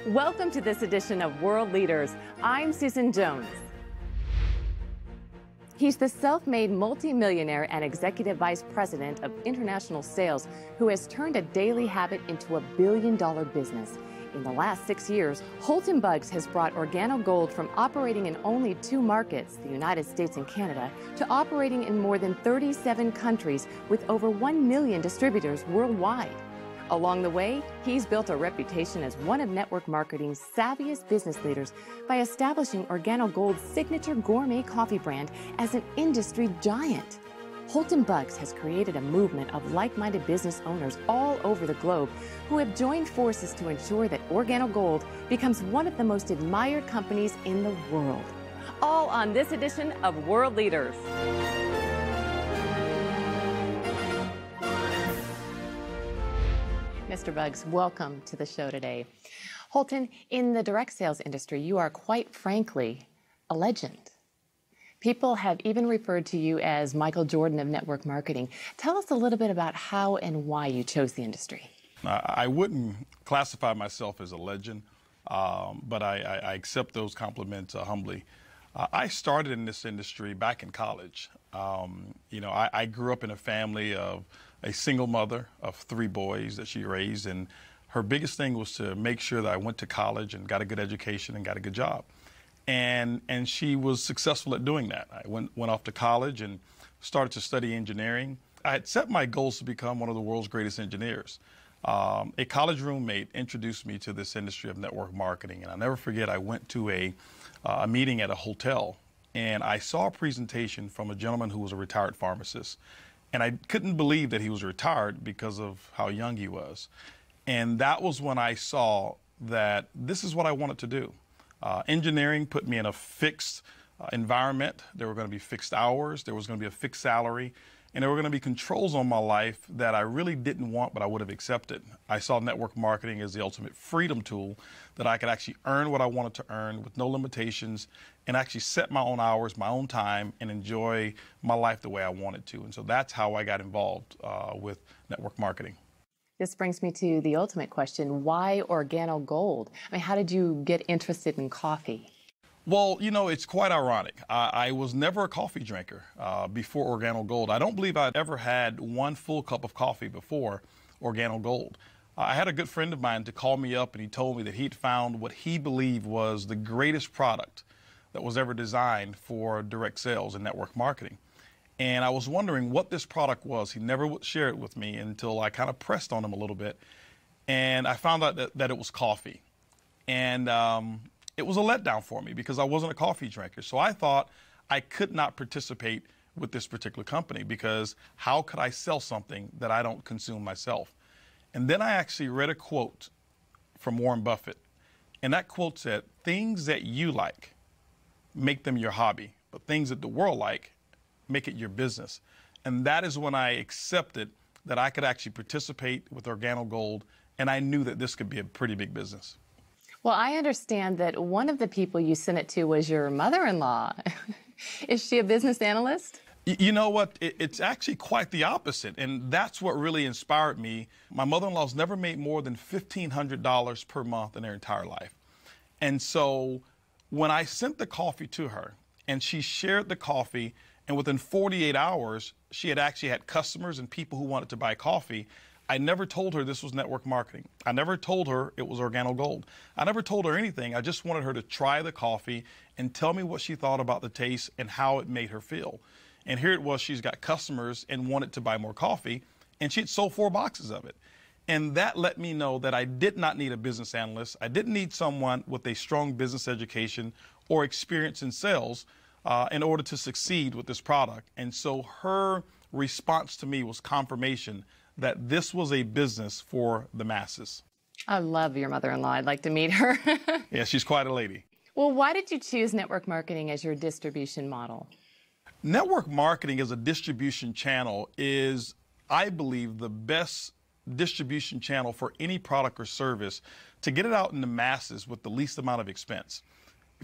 Welcome to this edition of World Leaders. I'm Susan Jones. He's the self-made multimillionaire and executive vice president of international sales who has turned a daily habit into a billion-dollar business. In the last 6 years, Holton Bugs has brought OrganoGold from operating in only 2 markets, the United States and Canada, to operating in more than 37 countries with over 1 million distributors worldwide. Along the way, he's built a reputation as one of network marketing's savviest business leaders by establishing OrganoGold's signature gourmet coffee brand as an industry giant. Holton Bugs has created a movement of like-minded business owners all over the globe who have joined forces to ensure that OrganoGold becomes one of the most admired companies in the world. All on this edition of World Leaders. Mr. Bugs, welcome to the show today. Holton, in the direct sales industry, you are quite frankly a legend. People have even referred to you as Michael Jordan of network marketing. Tell us a little bit about how and why you chose the industry. I wouldn't classify myself as a legend, but I accept those compliments humbly. I started in this industry back in college. I grew up in a family of a single mother of 3 boys that she raised, and her biggest thing was to make sure that I went to college and got a good education and got a good job. And she was successful at doing that. I went off to college and started to study engineering. I had set my goals to become one of the world's greatest engineers. A college roommate introduced me to this industry of network marketing, and I'll never forget, I went to a meeting at a hotel, and I saw a presentation from a gentleman who was a retired pharmacist. And I couldn't believe that he was retired because of how young he was. And that was when I saw that this is what I wanted to do. Engineering put me in a fixed environment. There were going to be fixed hours. There was going to be a fixed salary. And there were going to be controls on my life that I really didn't want, but I would have accepted. I saw network marketing as the ultimate freedom tool that I could actually earn what I wanted to earn with no limitations and actually set my own hours, my own time, and enjoy my life the way I wanted to. And so that's how I got involved with network marketing. This brings me to the ultimate question. Why OrganoGold? I mean, how did you get interested in coffee? Well, it's quite ironic. I was never a coffee drinker before OrganoGold. I don't believe I'd ever had one full cup of coffee before OrganoGold. I had a good friend of mine to call me up, and he told me that he'd found what he believed was the greatest product that was ever designed for direct sales and network marketing. And I was wondering what this product was. He never would share it with me until I kind of pressed on him a little bit. And I found out that it was coffee. And it was a letdown for me because I wasn't a coffee drinker. So I thought I could not participate with this particular company because how could I sell something that I don't consume myself? And then I actually read a quote from Warren Buffett. And that quote said, "Things that you like, make them your hobby, but things that the world like, make it your business." And that is when I accepted that I could actually participate with OrganoGold, and I knew that this could be a pretty big business. Well, I understand that one of the people you sent it to was your mother-in-law. Is she a business analyst? You know what? It's actually quite the opposite, and that's what really inspired me. My mother-in-law's never made more than $1,500 per month in her entire life. And so when I sent the coffee to her, and she shared the coffee, and within 48 hours, she had actually had customers and people who wanted to buy coffee, I never told her this was network marketing. I never told her it was OrganoGold. I never told her anything. I just wanted her to try the coffee and tell me what she thought about the taste and how it made her feel. And here it was, she's got customers and wanted to buy more coffee, and she'd sold 4 boxes of it. And that let me know that I did not need a business analyst. I didn't need someone with a strong business education or experience in sales in order to succeed with this product. And so her response to me was confirmation that this was a business for the masses. I love your mother-in-law. I'd like to meet her. Yeah, she's quite a lady. Well, why did you choose network marketing as your distribution model? Network marketing as a distribution channel is, I believe, the best distribution channel for any product or service to get it out in the masses with the least amount of expense.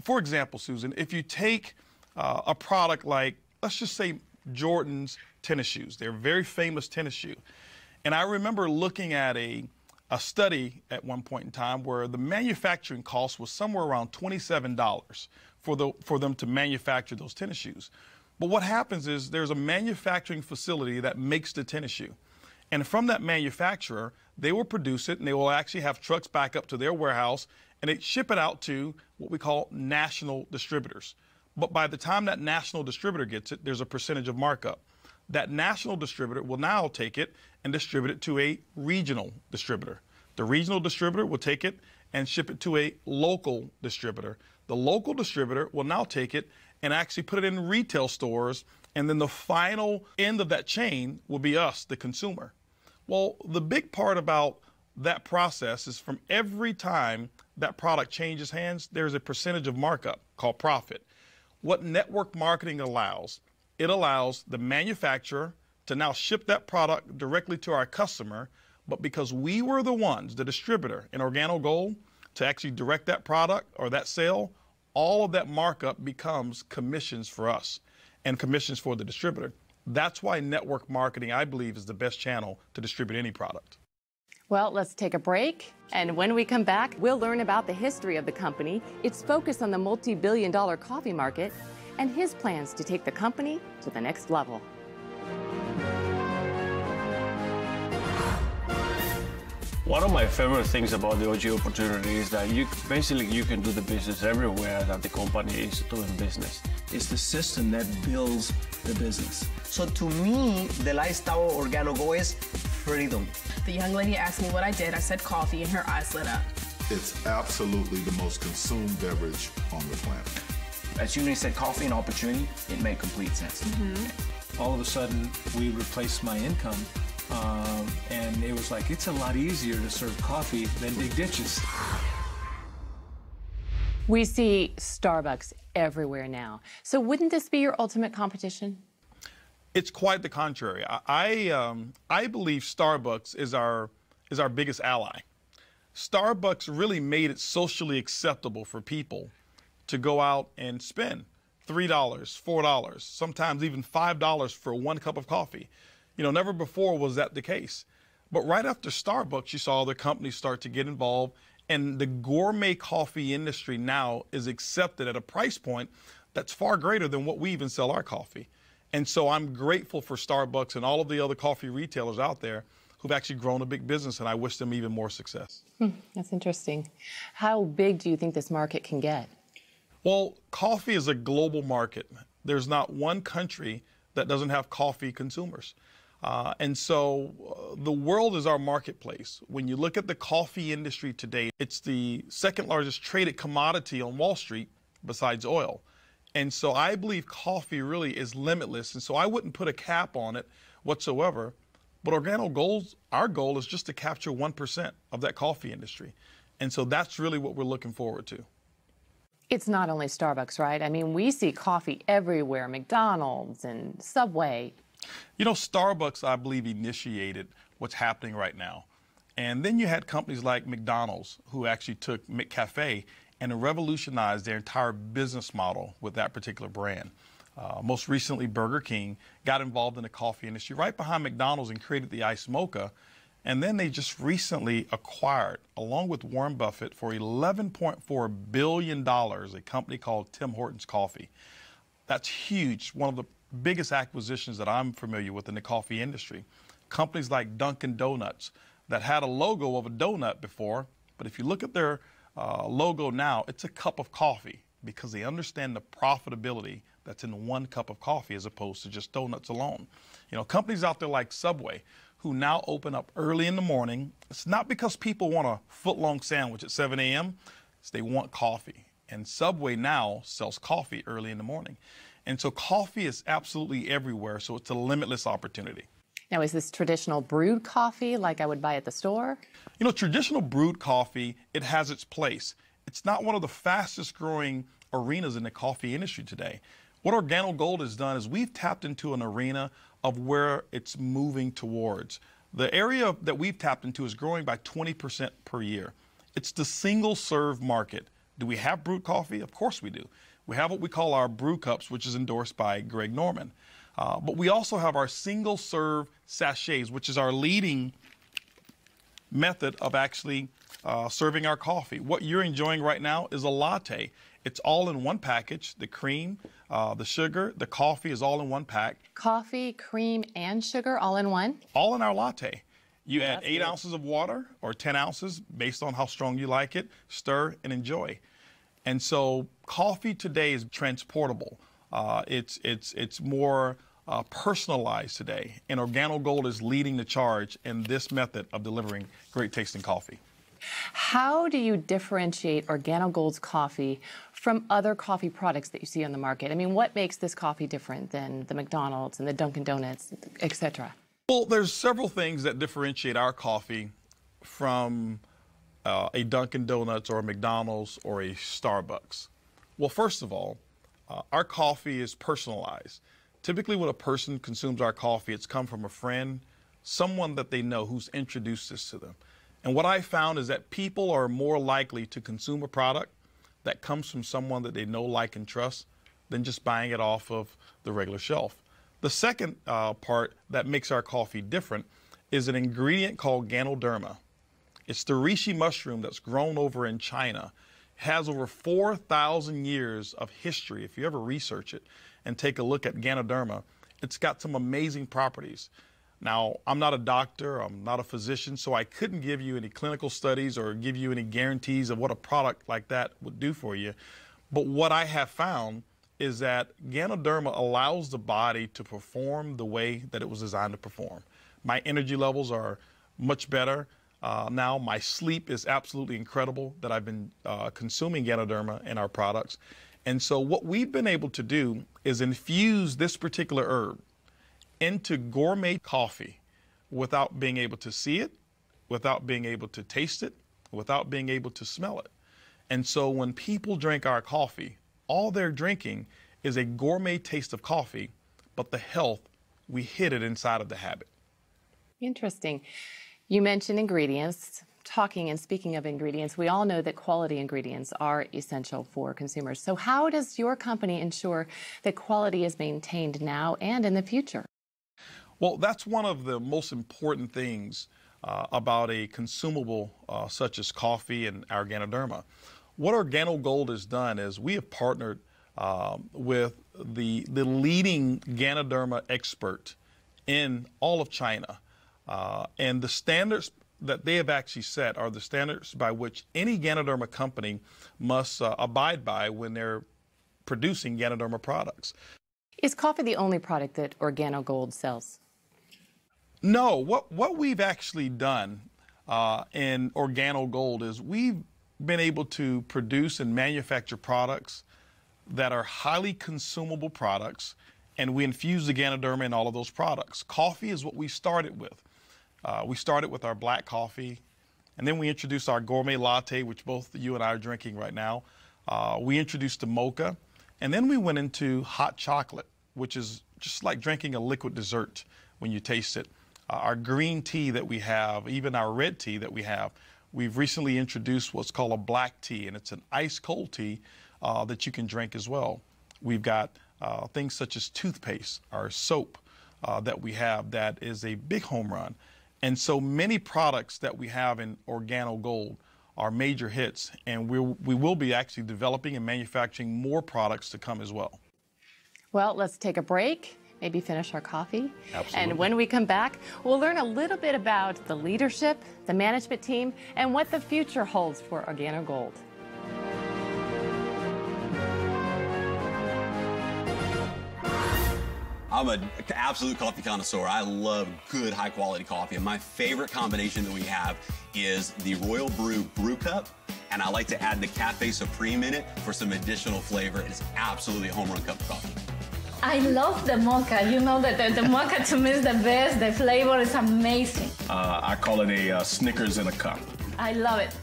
For example, Susan, if you take a product like, let's just say Jordan's tennis shoes. They're a very famous tennis shoe. And I remember looking at a a study at one point in time where the manufacturing cost was somewhere around $27 for them to manufacture those tennis shoes. But what happens is there's a manufacturing facility that makes the tennis shoe. And from that manufacturer, they will produce it, and they will actually have trucks back up to their warehouse, and they ship it out to what we call national distributors. But by the time that national distributor gets it, there's a percentage of markup. That national distributor will now take it and distribute it to a regional distributor. The regional distributor will take it and ship it to a local distributor. The local distributor will now take it and actually put it in retail stores, and then the final end of that chain will be us, the consumer. Well, the big part about that process is from every time that product changes hands, there's a percentage of markup called profit. What network marketing allows, it allows the manufacturer to now ship that product directly to our customer, but because we were the ones, the distributor in OrganoGold, to actually direct that product or that sale, all of that markup becomes commissions for us and commissions for the distributor. That's why network marketing, I believe, is the best channel to distribute any product. Well, let's take a break. And when we come back, we'll learn about the history of the company, its focus on the multi-billion-dollar coffee market, and his plans to take the company to the next level. One of my favorite things about the OG opportunity is that you can do the business everywhere that the company is doing business. It's the system that builds the business. So to me, the lifestyle of OrganoGold is freedom. The young lady asked me what I did. I said coffee, and her eyes lit up. It's absolutely the most consumed beverage on the planet. As soon as you said coffee and opportunity, it made complete sense. All of a sudden, we replaced my income. And it was like, it's a lot easier to serve coffee than dig ditches. We see Starbucks everywhere now. So wouldn't this be your ultimate competition? It's quite the contrary. I believe Starbucks is our biggest ally. Starbucks really made it socially acceptable for people to go out and spend $3, $4, sometimes even $5 for one cup of coffee. You know, never before was that the case. But right after Starbucks, you saw other companies start to get involved, and the gourmet coffee industry now is accepted at a price point that's far greater than what we even sell our coffee. And so I'm grateful for Starbucks and all of the other coffee retailers out there who've actually grown a big business, and I wish them even more success. That's interesting. How big do you think this market can get? Well, coffee is a global market. There's not one country that doesn't have coffee consumers. And so the world is our marketplace. When you look at the coffee industry today, it's the second largest traded commodity on Wall Street besides oil. And so I believe coffee really is limitless. And so I wouldn't put a cap on it whatsoever. But OrganoGold, our goal is just to capture 1% of that coffee industry. And so that's really what we're looking forward to. It's not only Starbucks, right? I mean, we see coffee everywhere, McDonald's and Subway. You know, Starbucks, I believe, initiated what's happening right now. And then you had companies like McDonald's who actually took McCafe and revolutionized their entire business model with that particular brand. Most recently, Burger King got involved in the coffee industry right behind McDonald's and created the Iced Mocha. And then they just recently acquired, along with Warren Buffett, for $11.4 billion, a company called Tim Hortons Coffee. That's huge, one of the biggest acquisitions that I'm familiar with in the coffee industry. Companies like Dunkin' Donuts that had a logo of a donut before, but if you look at their logo now, it's a cup of coffee because they understand the profitability that's in one cup of coffee as opposed to just donuts alone. You know, companies out there like Subway who now open up early in the morning. It's not because people want a foot-long sandwich at 7 a.m. It's they want coffee. And Subway now sells coffee early in the morning. And so coffee is absolutely everywhere, so it's a limitless opportunity. Now, is this traditional brewed coffee like I would buy at the store? You know, traditional brewed coffee, it has its place. It's not one of the fastest growing arenas in the coffee industry today. What OrganoGold has done is we've tapped into an arena of where it's moving towards. The area that we've tapped into is growing by 20% per year. It's the single serve market. Do we have brewed coffee? Of course we do. We have what we call our brew cups, which is endorsed by Greg Norman. But we also have our single serve sachets, which is our leading method of actually serving our coffee. What you're enjoying right now is a latte. It's all in one package. The cream, the sugar, the coffee is all in one pack. Coffee, cream, and sugar all in one? All in our latte. You add 8 ounces of water or 10 ounces based on how strong you like it, stir and enjoy. And so coffee today is transportable. It's more personalized today, and OrganoGold is leading the charge in this method of delivering great tasting coffee. How do you differentiate OrganoGold's coffee from other coffee products that you see on the market? I mean, what makes this coffee different than the McDonald's and the Dunkin' Donuts, etc.? Well, there's several things that differentiate our coffee from a Dunkin' Donuts or a McDonald's or a Starbucks. Well, first of all, our coffee is personalized. Typically when a person consumes our coffee, it's come from a friend, someone that they know who's introduced this to them. And what I found is that people are more likely to consume a product that comes from someone that they know, like, and trust than just buying it off of the regular shelf. The second part that makes our coffee different is an ingredient called Ganoderma. It's the reishi mushroom that's grown over in China. It has over 4,000 years of history. If you ever research it and take a look at Ganoderma, it's got some amazing properties. Now, I'm not a doctor, I'm not a physician, so I couldn't give you any clinical studies or give you any guarantees of what a product like that would do for you. But what I have found is that Ganoderma allows the body to perform the way that it was designed to perform. My energy levels are much better. Now my sleep is absolutely incredible that I've been consuming Ganoderma in our products. And so what we've been able to do is infuse this particular herb into gourmet coffee without being able to see it, without being able to taste it, without being able to smell it. And so when people drink our coffee, all they're drinking is a gourmet taste of coffee, but the health, we hid it inside of the habit. Interesting. You mentioned ingredients. Talking and speaking of ingredients, we all know that quality ingredients are essential for consumers. So how does your company ensure that quality is maintained now and in the future? Well, that's one of the most important things about a consumable such as coffee and our Ganoderma. What OrganoGold has done is we have partnered with the leading Ganoderma expert in all of China. And the standards that they have actually set are the standards by which any Ganoderma company must abide by when they're producing Ganoderma products. Is coffee the only product that OrganoGold sells? No, what we've actually done in OrganoGold is we've been able to produce and manufacture products that are highly consumable products, and we infuse the Ganoderma in all of those products. Coffee is what we started with. We started with our black coffee, and then we introduced our gourmet latte, which both you and I are drinking right now. We introduced the mocha, and then we went into hot chocolate, which is just like drinking a liquid dessert when you taste it. Our green tea that we have, even our red tea that we have, we've recently introduced what's called a black tea, and it's an ice cold tea that you can drink as well. We've got things such as toothpaste, our soap that we have that is a big home run. And so many products that we have in OrganoGold are major hits, and we will be actually developing and manufacturing more products to come as well. Well, let's take a break, maybe finish our coffee. Absolutely. And when we come back, we'll learn a little bit about the leadership, the management team, and what the future holds for OrganoGold. I'm an absolute coffee connoisseur. I love good, high-quality coffee, and my favorite combination that we have is the Royal Brew Cup, and I like to add the Cafe Supreme in it for some additional flavor. It's absolutely a home run cup of coffee. I love the mocha. You know that the mocha to me is the best. The flavor is amazing. I call it a Snickers in a cup. I love it.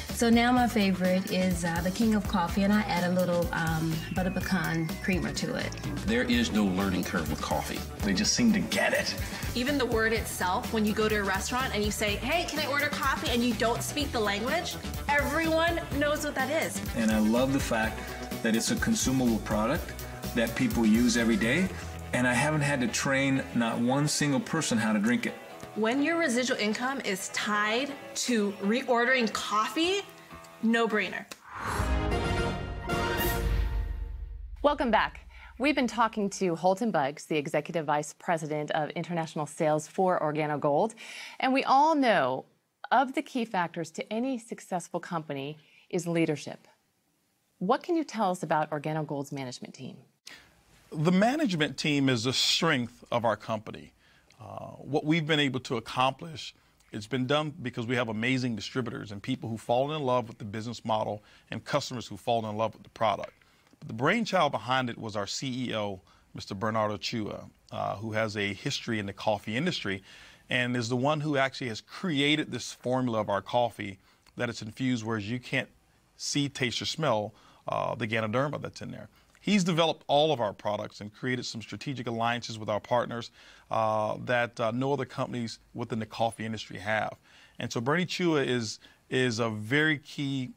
So now my favorite is the King of Coffee, and I add a little butter pecan creamer to it. There is no learning curve with coffee. They just seem to get it. Even the word itself, when you go to a restaurant and you say, hey, can I order coffee, and you don't speak the language, everyone knows what that is. And I love the fact that it's a consumable product that people use every day, and I haven't had to train not one single person how to drink it. When your residual income is tied to reordering coffee, no brainer. Welcome back. We've been talking to Holton Buggs, the Executive Vice President of International Sales for OrganoGold. And we all know of the key factors to any successful company is leadership. What can you tell us about OrganoGold's management team? The management team is the strength of our company. What we've been able to accomplish, it's been done because we have amazing distributors and people who fall in love with the business model and customers who fall in love with the product. But the brainchild behind it was our CEO, Mr. Bernardo Chua, who has a history in the coffee industry and is the one who actually has created this formula of our coffee that it's infused, whereas you can't see, taste, or smell the Ganoderma that's in there. He's developed all of our products and created some strategic alliances with our partners that no other companies within the coffee industry have. And so Bernie Chua is a very key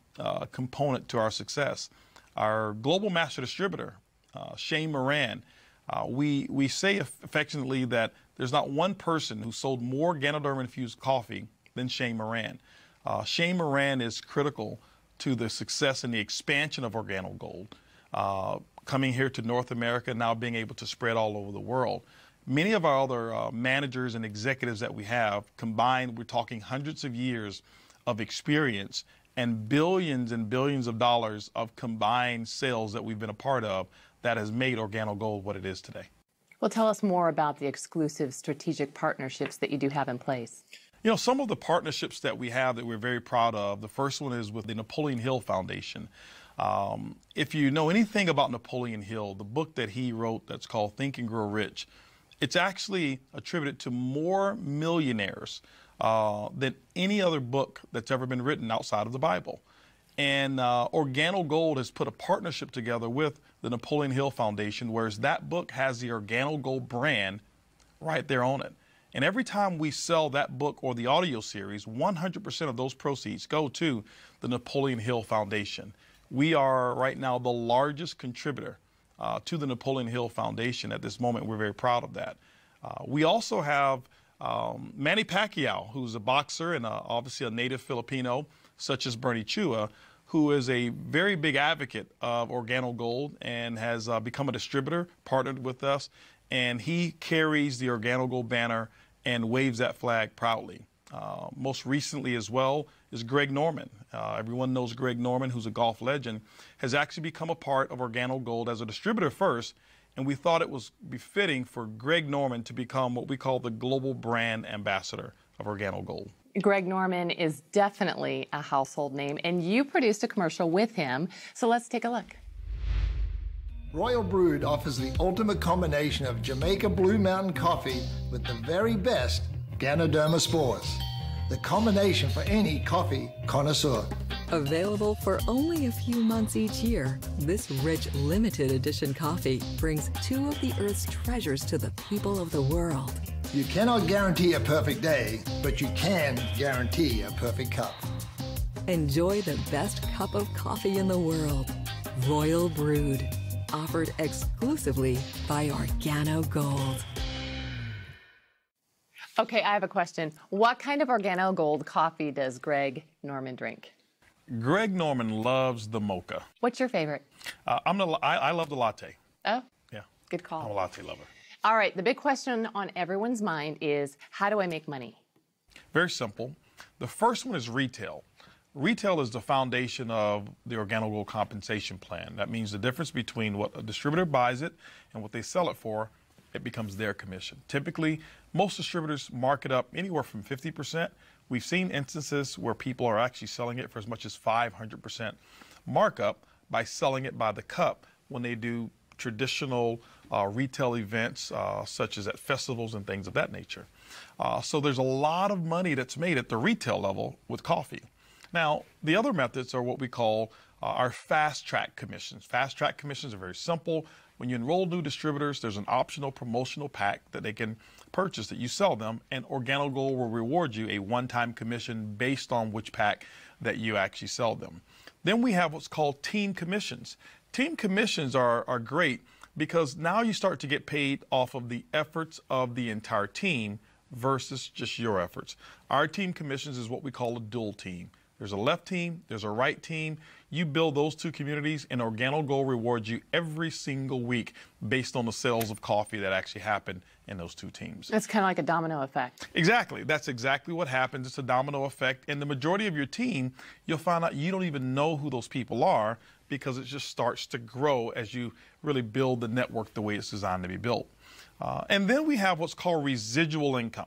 component to our success. Our global master distributor, Shane Moran, we say affectionately that there's not one person who sold more Ganoderma-infused coffee than Shane Moran. Shane Moran is critical to the success and the expansion of OrganoGold, coming here to North America, now being able to spread all over the world. Many of our other managers and executives that we have combined, we're talking hundreds of years of experience and billions of dollars of combined sales that we've been a part of that has made OrganoGold what it is today. Well, tell us more about the exclusive strategic partnerships that you do have in place. You know, some of the partnerships that we have that we're very proud of, the first one is with the Napoleon Hill Foundation. If you know anything about Napoleon Hill, the book that he wrote that's called Think and Grow Rich, it's actually attributed to more millionaires than any other book that's ever been written outside of the Bible. And OrganoGold has put a partnership together with the Napoleon Hill Foundation, whereas that book has the OrganoGold brand right there on it. And every time we sell that book or the audio series, 100% of those proceeds go to the Napoleon Hill Foundation. We are right now the largest contributor to the Napoleon Hill Foundation at this moment. We're very proud of that. We also have Manny Pacquiao, who's a boxer and obviously a native Filipino, such as Bernie Chua, who is a very big advocate of OrganoGold and has become a distributor, partnered with us, and he carries the OrganoGold banner and waves that flag proudly. Most recently as well is Greg Norman. Everyone knows Greg Norman, who's a golf legend, has actually become a part of OrganoGold as a distributor first, and we thought it was befitting for Greg Norman to become what we call the global brand ambassador of OrganoGold. Greg Norman is definitely a household name, and you produced a commercial with him, so let's take a look. Royal Brewed offers the ultimate combination of Jamaica Blue Mountain coffee with the very best Ganoderma spores. The combination for any coffee connoisseur. Available for only a few months each year, this rich limited edition coffee brings two of the Earth's treasures to the people of the world. You cannot guarantee a perfect day, but you can guarantee a perfect cup. Enjoy the best cup of coffee in the world. Royal Brewed. Offered exclusively by OrganoGold. Okay, I have a question. What kind of OrganoGold coffee does Greg Norman drink? Greg Norman loves the mocha. What's your favorite? I love the latte. Oh? Yeah. Good call. I'm a latte lover. All right, the big question on everyone's mind is, how do I make money? Very simple. The first one is retail. Retail is the foundation of the OrganoGold compensation plan. That means the difference between what a distributor buys it and what they sell it for, it becomes their commission. Typically, most distributors mark it up anywhere from 50%. We've seen instances where people are actually selling it for as much as 500% markup by selling it by the cup when they do traditional retail events such as at festivals and things of that nature. So there's a lot of money that's made at the retail level with coffee. Now, the other methods are what we call our fast-track commissions. Fast-track commissions are very simple. When you enroll new distributors, there's an optional promotional pack that they can purchase that you sell them, and OrganoGold will reward you a one-time commission based on which pack that you actually sell them. Then we have what's called team commissions. Team commissions are great because now you start to get paid off of the efforts of the entire team versus just your efforts. Our team commissions is what we call a dual team. There's a left team, there's a right team. You build those two communities, and OrganoGold rewards you every single week based on the sales of coffee that actually happen in those two teams. It's kind of like a domino effect. Exactly. That's exactly what happens. It's a domino effect. And the majority of your team, you'll find out you don't even know who those people are because it just starts to grow as you really build the network the way it's designed to be built. And then we have what's called residual income.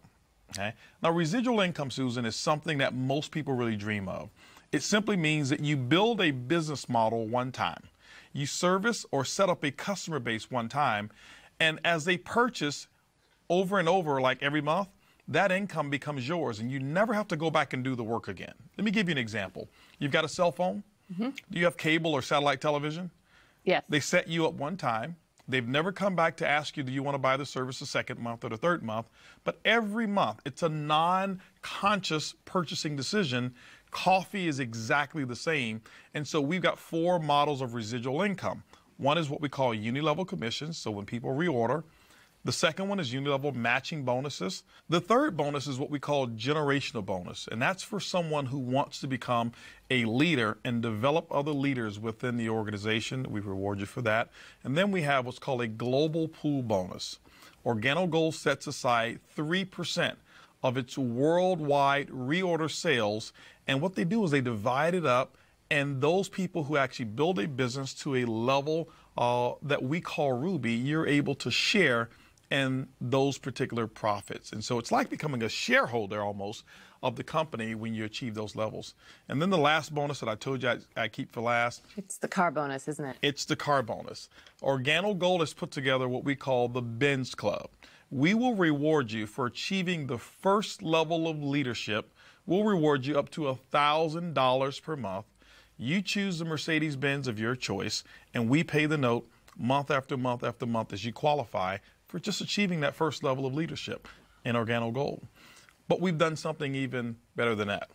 Okay? Now, residual income, Susan, is something that most people really dream of. It simply means that you build a business model one time. You service or set up a customer base one time, and as they purchase over and over, like every month, that income becomes yours, and you never have to go back and do the work again. Let me give you an example. You've got a cell phone. Mm-hmm. Do you have cable or satellite television? Yes. They set you up one time. They've never come back to ask you, do you want to buy the service the second month or the third month? But every month, it's a non-conscious purchasing decision. Coffee is exactly the same. And so we've got 4 models of residual income. One is what we call uni-level commissions, so when people reorder. The second one is uni-level matching bonuses. The third bonus is what we call generational bonus, and that's for someone who wants to become a leader and develop other leaders within the organization. We reward you for that. And then we have what's called a global pool bonus. OrganoGold sets aside 3% of its worldwide reorder sales, and what they do is they divide it up, and those people who actually build a business to a level that we call Ruby, you're able to share in those particular profits. And so it's like becoming a shareholder almost of the company when you achieve those levels. And then the last bonus that I told you I keep for last. It's the car bonus, isn't it? It's the car bonus. OrganoGold has put together what we call the Benz Club. We will reward you for achieving the first level of leadership. We'll reward you up to $1,000 per month. You choose the Mercedes-Benz of your choice, and we pay the note month after month after month as you qualify for just achieving that first level of leadership in OrganoGold. But we've done something even better than that.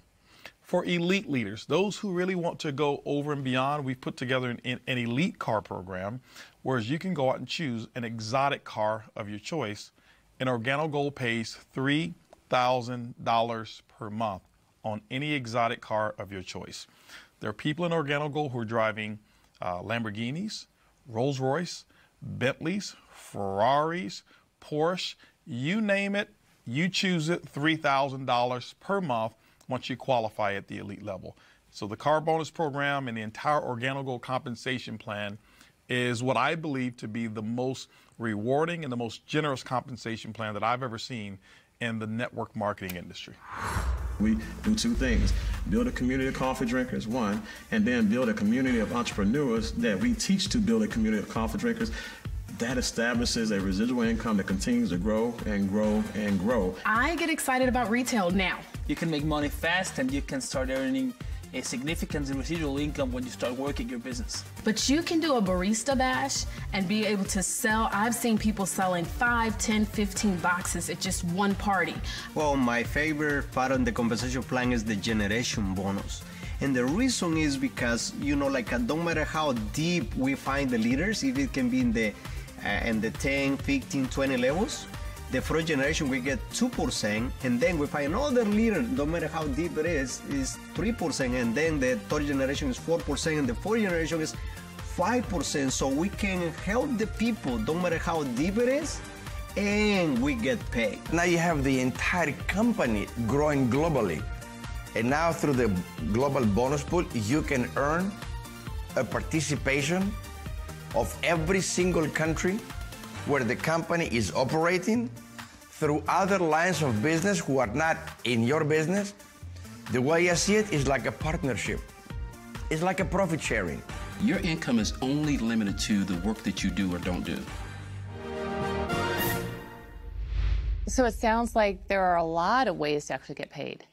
For elite leaders, those who really want to go over and beyond, we've put together an elite car program, whereas you can go out and choose an exotic car of your choice, and OrganoGold pays $3,000 per month on any exotic car of your choice. There are people in OrganoGold who are driving Lamborghinis, Rolls-Royce, Bentleys, Ferraris, Porsche, you name it, you choose it, $3,000 per month once you qualify at the elite level. So the car bonus program and the entire OrganoGold compensation plan is what I believe to be the most rewarding and the most generous compensation plan that I've ever seen in the network marketing industry. We do 2 things: build a community of coffee drinkers, one, and then build a community of entrepreneurs that we teach to build a community of coffee drinkers. That establishes a residual income that continues to grow and grow and grow. I get excited about retail now. You can make money fast, and you can start earning a significant residual income when you start working your business. But you can do a barista bash and be able to sell. I've seen people selling 5, 10, 15 boxes at just one party. Well, my favorite part of the compensation plan is the generation bonus. And the reason is because, like no matter how deep we find the leaders, if it can be in the 10, 15, 20 levels, the first generation we get 2%, and then we find another leader, no matter how deep it is 3%, and then the third generation is 4%, and the fourth generation is 5%. So we can help the people, no matter how deep it is, and we get paid. Now you have the entire company growing globally. And now through the global bonus pool, you can earn a participation of every single country where the company is operating through other lines of business who are not in your business. The way I see it is like a partnership. It's like a profit sharing. Your income is only limited to the work that you do or don't do. So it sounds like there are a lot of ways to actually get paid.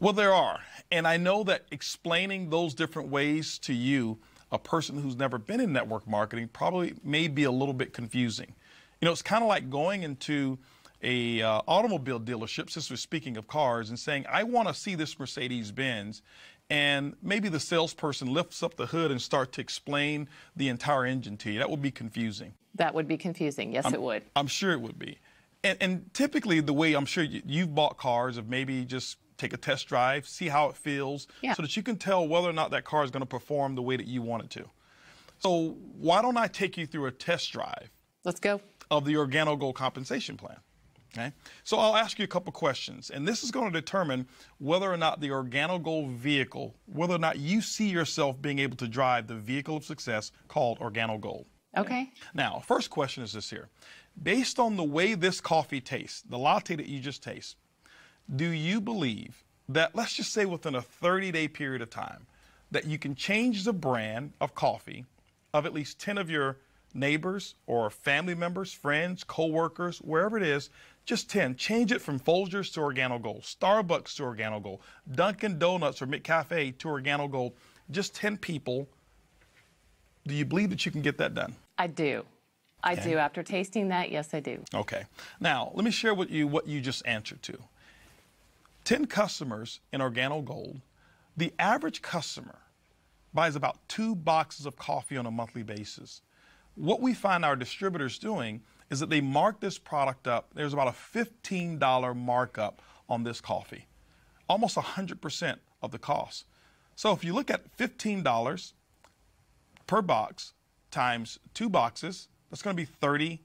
Well, there are. And I know that explaining those different ways to you, a person who's never been in network marketing, probably may be a little bit confusing. It's kind of like going into a automobile dealership, since we're speaking of cars, and saying, I want to see this Mercedes-Benz. And maybe the salesperson lifts up the hood and starts to explain the entire engine to you. That would be confusing. That would be confusing. Yes, it would. I'm sure it would be. And typically the way I'm sure you've bought cars of maybe just take a test drive, see how it feels, so that you can tell whether or not that car is going to perform the way that you want it to. So why don't I take you through a test drive? Let's go. Of the OrganoGold compensation plan. Okay? So I'll ask you a couple questions, and this is going to determine whether or not the OrganoGold vehicle, whether or not you see yourself being able to drive the vehicle of success called OrganoGold. Okay. Now, first question is this here. Based on the way this coffee tastes, the latte that you just taste, do you believe that, let's just say within a 30-day period of time, that you can change the brand of coffee of at least 10 of your neighbors or family members, friends, co-workers, wherever it is, just 10. Change it from Folgers to OrganoGold, Starbucks to OrganoGold, Dunkin' Donuts or McCafe to OrganoGold, just 10 people. Do you believe that you can get that done? I do. I do. After tasting that, yes, I do. Okay. Now, let me share with you what you just answered to. 10 customers in OrganoGold, the average customer buys about 2 boxes of coffee on a monthly basis. What we find our distributors doing is that they mark this product up. There's about a $15 markup on this coffee, almost 100% of the cost. So if you look at $15 per box times 2 boxes, that's going to be $30.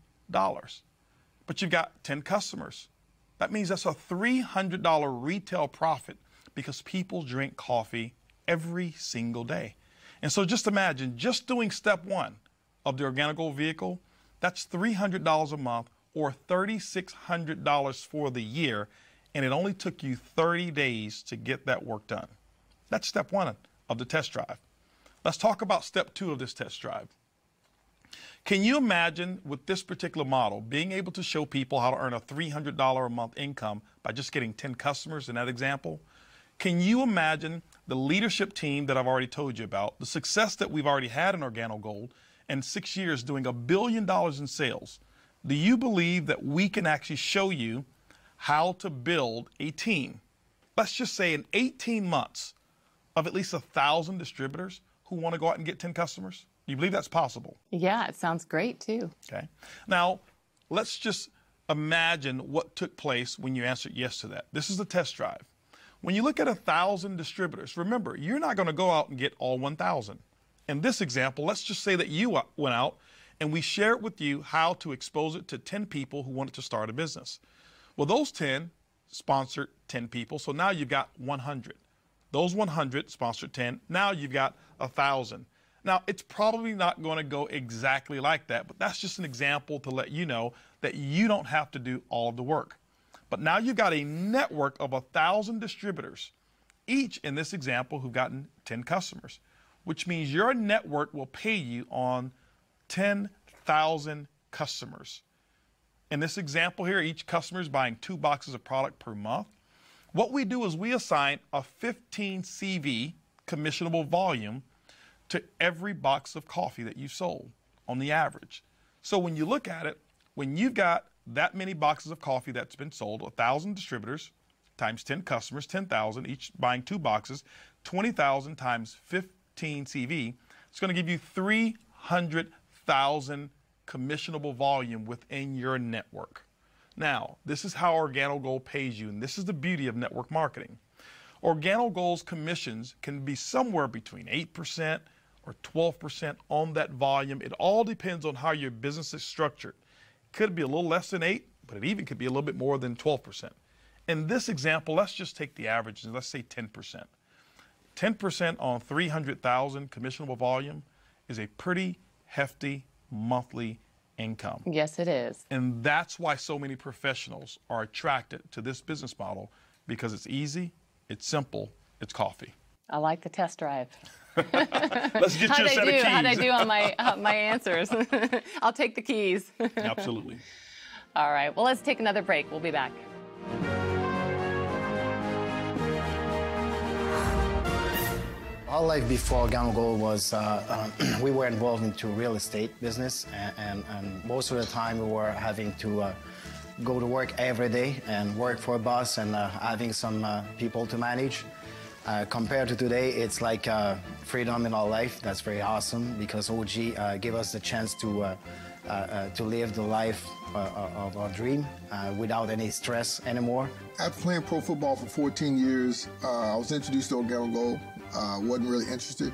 But you've got 10 customers. That means that's a $300 retail profit because people drink coffee every single day. And so just imagine, just doing step 1 of the OrganoGold vehicle, that's $300 a month or $3,600 for the year, and it only took you 30 days to get that work done. That's step 1 of the test drive. Let's talk about step 2 of this test drive. Can you imagine with this particular model being able to show people how to earn a $300 a month income by just getting 10 customers in that example? Can you imagine the leadership team that I've already told you about, the success that we've already had in OrganoGold, and 6 years doing $1 billion in sales? Do you believe that we can actually show you how to build a team? Let's just say in 18 months of at least 1,000 distributors who want to go out and get 10 customers? Do you believe that's possible? Yeah, it sounds great too. Okay. Now, let's just imagine what took place when you answered yes to that. This is the test drive. When you look at 1,000 distributors, remember, you're not going to go out and get all 1,000. In this example, let's just say that you went out and we shared with you how to expose it to 10 people who wanted to start a business. Well, those 10 sponsored 10 people, so now you've got 100. Those 100 sponsored 10, now you've got 1,000. Now, it's probably not going to go exactly like that, but that's just an example to let you know that you don't have to do all of the work. But now you've got a network of 1,000 distributors, each in this example who've gotten 10 customers, which means your network will pay you on 10,000 customers. In this example here, each customer is buying 2 boxes of product per month. What we do is we assign a 15 CV commissionable volume to every box of coffee that you sold on the average. So when you look at it, when you've got that many boxes of coffee that's been sold, 1,000 distributors times 10 customers, 10,000, each buying 2 boxes, 20,000 times 15 CV, it's going to give you 300,000 commissionable volume within your network. Now, this is how OrganoGold pays you, and this is the beauty of network marketing. OrganoGold's commissions can be somewhere between 8% or 12% on that volume. It all depends on how your business is structured. It could be a little less than 8, but it even could be a little bit more than 12%. In this example, let's just take the average and let's say 10%. 10% on 300,000 commissionable volume is a pretty hefty monthly income. Yes, it is. And that's why so many professionals are attracted to this business model, because it's easy, it's simple, it's coffee. I like the test drive. Let's get you a set of keys. How'd I do on my answers? I'll take the keys. Absolutely. All right. Well, let's take another break. We'll be back. Our life before OrganoGold was, we were involved into real estate business, and most of the time we were having to go to work every day and work for a boss and having some people to manage. Compared to today, it's like freedom in our life. That's very awesome because OG gave us the chance to to live the life of our dream without any stress anymore. After playing pro football for 14 years, I was introduced to Organic Gold. Wasn't really interested,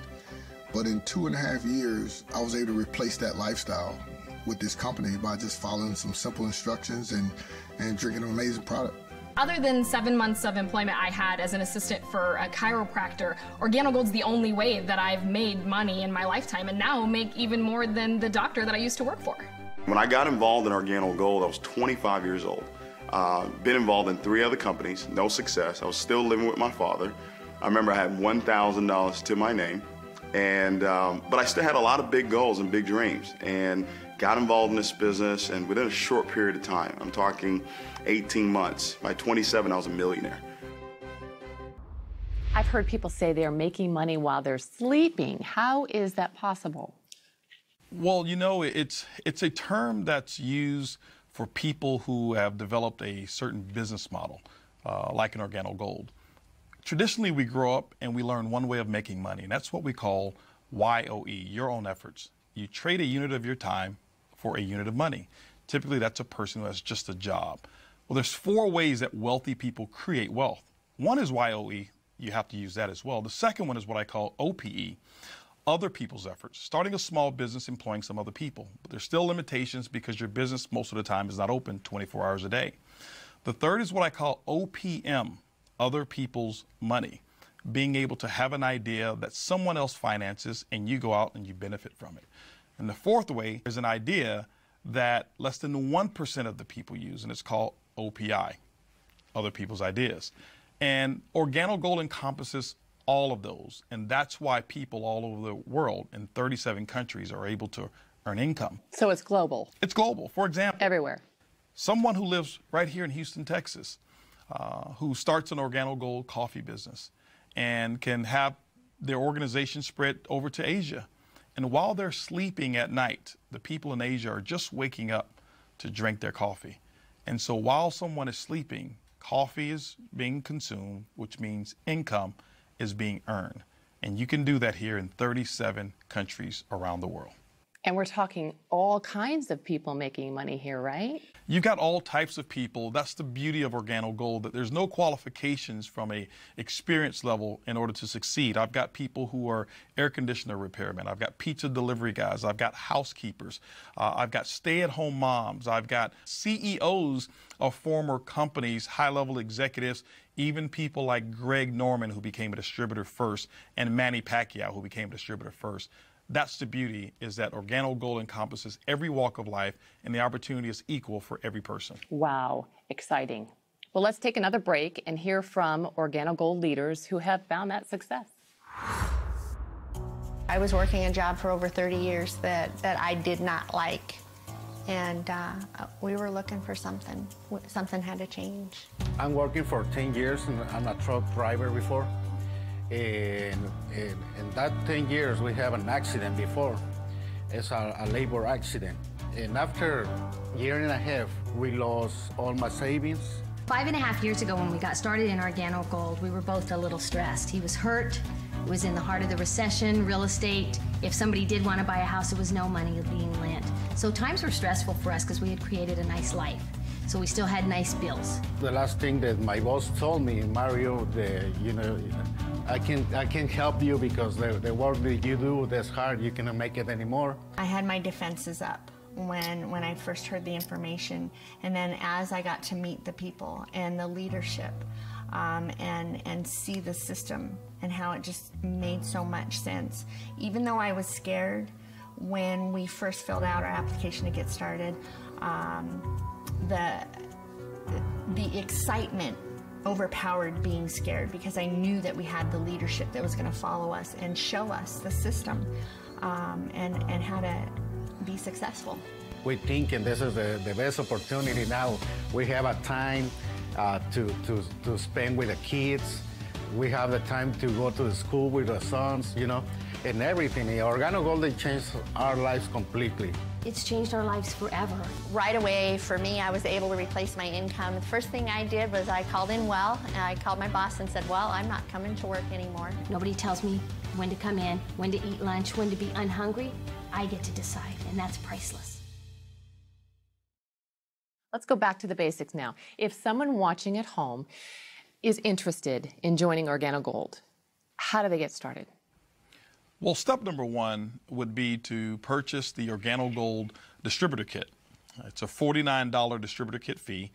but in 2.5 years, I was able to replace that lifestyle with this company by just following some simple instructions and drinking an amazing product. Other than 7 months of employment I had as an assistant for a chiropractor, Organic Gold's the only way that I've made money in my lifetime, and now make even more than the doctor that I used to work for. When I got involved in Organic Gold, I was 25 years old. Been involved in 3 other companies, no success. I was still living with my father. I remember I had $1,000 to my name, but I still had a lot of big goals and big dreams, and got involved in this business, and within a short period of time, I'm talking 18 months, by 27 I was a millionaire. I've heard people say they're making money while they're sleeping. How is that possible? Well, you know, it's a term that's used for people who have developed a certain business model, like an Organic Gold. Traditionally, we grow up and we learn one way of making money, and that's what we call YOE, your own efforts. You trade a unit of your time for a unit of money. Typically, that's a person who has just a job. Well, there's 4 ways that wealthy people create wealth. One is YOE. You have to use that as well. The second one is what I call OPE, other people's efforts. Starting a small business, employing some other people. But there's still limitations because your business most of the time is not open 24 hours a day. The third is what I call OPM, other people's money. Being able to have an idea that someone else finances and you go out and you benefit from it. And the fourth way is an idea that less than 1% of the people use, and it's called OPI, other people's ideas. And Organic Gold encompasses all of those, and that's why people all over the world in 37 countries are able to earn income. So it's global. It's global. For example, everywhere. Someone who lives right here in Houston, Texas, who starts an Organic Gold coffee business and can have their organization spread over to Asia. And while they're sleeping at night, the people in Asia are just waking up to drink their coffee. And so while someone is sleeping, coffee is being consumed, which means income is being earned. And you can do that here in 37 countries around the world. And we're talking all kinds of people making money here, right? You've got all types of people. That's the beauty of Organic Gold, that there's no qualifications from a experience level in order to succeed. I've got people who are air conditioner repairmen. I've got pizza delivery guys. I've got housekeepers. I've got stay-at-home moms. I've got CEOs of former companies, high-level executives, even people like Greg Norman, who became a distributor first, and Manny Pacquiao, who became a distributor first. That's the beauty, is that Organic Gold encompasses every walk of life, and the opportunity is equal for every person. Wow, exciting. Well, let's take another break and hear from Organic Gold leaders who have found that success. I was working a job for over 30 years that I did not like, and we were looking for something. Something had to change. I'm working for 10 years, and I'm a truck driver before. In that 10 years, we have an accident before. It's a labor accident. And after a year and a half, we lost all my savings. 5.5 years ago when we got started in Organic Gold, we were both a little stressed. He was hurt. It was in the heart of the recession, real estate. If somebody did want to buy a house, it was no money being lent. So times were stressful for us because we had created a nice life. So we still had nice bills. The last thing that my boss told me, Mario, I can help you because the work that you do, that's hard, you cannot make it anymore. I had my defenses up when I first heard the information, and then as I got to meet the people and the leadership and see the system and how it just made so much sense. Even though I was scared when we first filled out our application to get started, the excitement overpowered being scared because I knew that we had the leadership that was going to follow us and show us the system and how to be successful. We think, and this is the best opportunity now, we have a time to spend with the kids. We have the time to go to the school with the sons, and everything. Organic Gold changed our lives completely. It's changed our lives forever. Right away, for me, I was able to replace my income. The first thing I did was I called in well, and I called my boss and said, well, I'm not coming to work anymore. Nobody tells me when to come in, when to eat lunch, when to be unhungry. I get to decide, and that's priceless. Let's go back to the basics now. If someone watching at home is interested in joining OrganoGold, how do they get started? Well, step number one would be to purchase the OrganoGold distributor kit. It's a $49 distributor kit fee.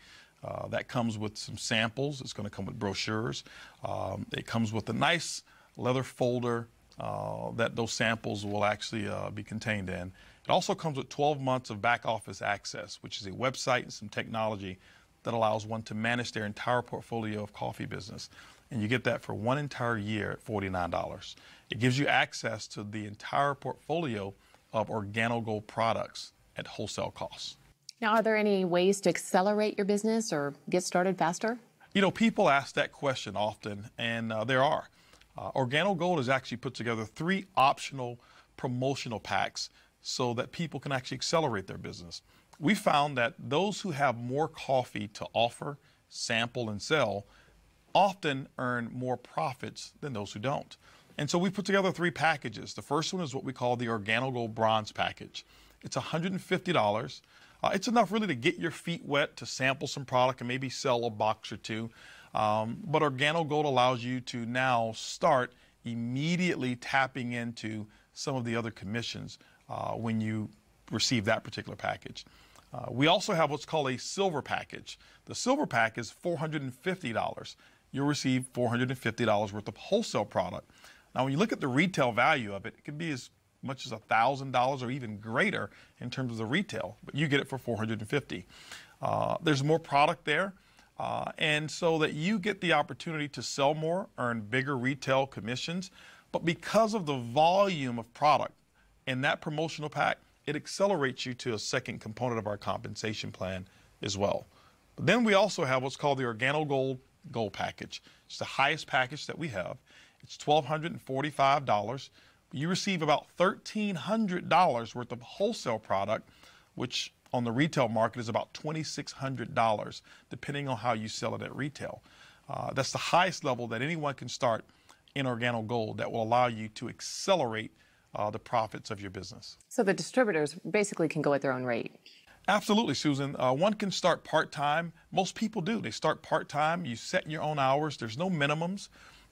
That comes with some samples. It's going to come with brochures. It comes with a nice leather folder that those samples will actually be contained in. It also comes with 12 months of back office access, which is a website and some technology that allows one to manage their entire portfolio of coffee business. And you get that for one entire year at $49. It gives you access to the entire portfolio of OrganoGold products at wholesale costs. Now, are there any ways to accelerate your business or get started faster? You know, people ask that question often, and there are. OrganoGold has actually put together 3 optional promotional packs so that people can actually accelerate their business. We found that those who have more coffee to offer, sample, and sell often earn more profits than those who don't. And so we put together 3 packages. The first one is what we call the OrganoGold Bronze Package. It's $150. It's enough really to get your feet wet, to sample some product and maybe sell a box or 2. But OrganoGold allows you to now start immediately tapping into some of the other commissions when you receive that particular package. We also have what's called a silver package. The silver pack is $450. You'll receive $450 worth of wholesale product. Now, when you look at the retail value of it, it could be as much as $1,000 or even greater in terms of the retail, but you get it for $450. There's more product there, and so that you get the opportunity to sell more, earn bigger retail commissions, but because of the volume of product in that promotional pack, it accelerates you to a second component of our compensation plan as well. But then we also have what's called the OrganoGold Gold Package. It's the highest package that we have. It's $1,245. You receive about $1,300 worth of wholesale product, which on the retail market is about $2,600, depending on how you sell it at retail. That's the highest level that anyone can start in OrganoGold that will allow you to accelerate the profits of your business. So the distributors basically can go at their own rate. Absolutely, Susan. One can start part-time. Most people do. They start part-time. You set your own hours. There's no minimums.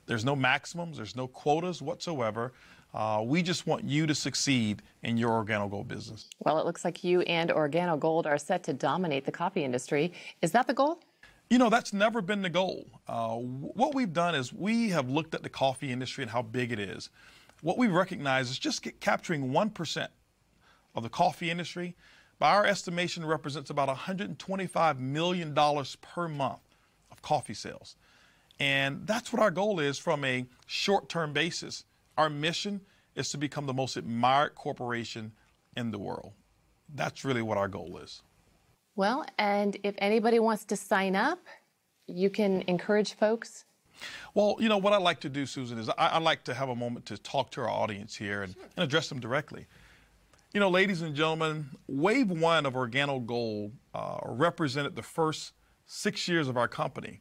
There's no maximums. There's no quotas whatsoever. We just want you to succeed in your OrganoGold business. Well, it looks like you and OrganoGold are set to dominate the coffee industry. Is that the goal? You know, that's never been the goal. What we've done is we have looked at the coffee industry and how big it is. What we recognize is just capturing 1% of the coffee industry, by our estimation, represents about $125 million per month of coffee sales. And that's what our goal is from a short-term basis. Our mission is to become the most admired corporation in the world. That's really what our goal is. Well, and if anybody wants to sign up, you can encourage folks. Well, you know, what I like to do, Susan, is I like to have a moment to talk to our audience here and address them directly. You know, ladies and gentlemen, Wave 1 of OrganoGold represented the first 6 years of our company.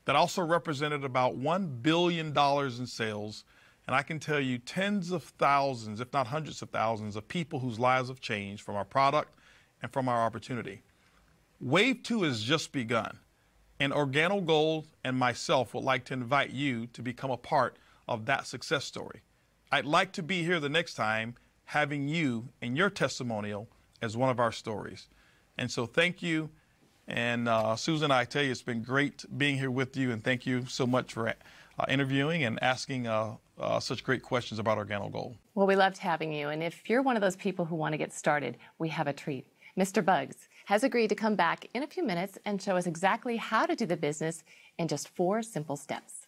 That also represented about $1 billion in sales. And I can tell you tens of thousands, if not hundreds of thousands, of people whose lives have changed from our product and from our opportunity. Wave 2 has just begun. And OrganoGold and myself would like to invite you to become a part of that success story. I'd like to be here the next time having you and your testimonial as one of our stories. And so thank you. And Susan, I tell you, it's been great being here with you. And thank you so much for interviewing and asking such great questions about OrganoGold. Well, we loved having you. And if you're one of those people who want to get started, we have a treat. Mr. Bugs has agreed to come back in a few minutes and show us exactly how to do the business in just 4 simple steps.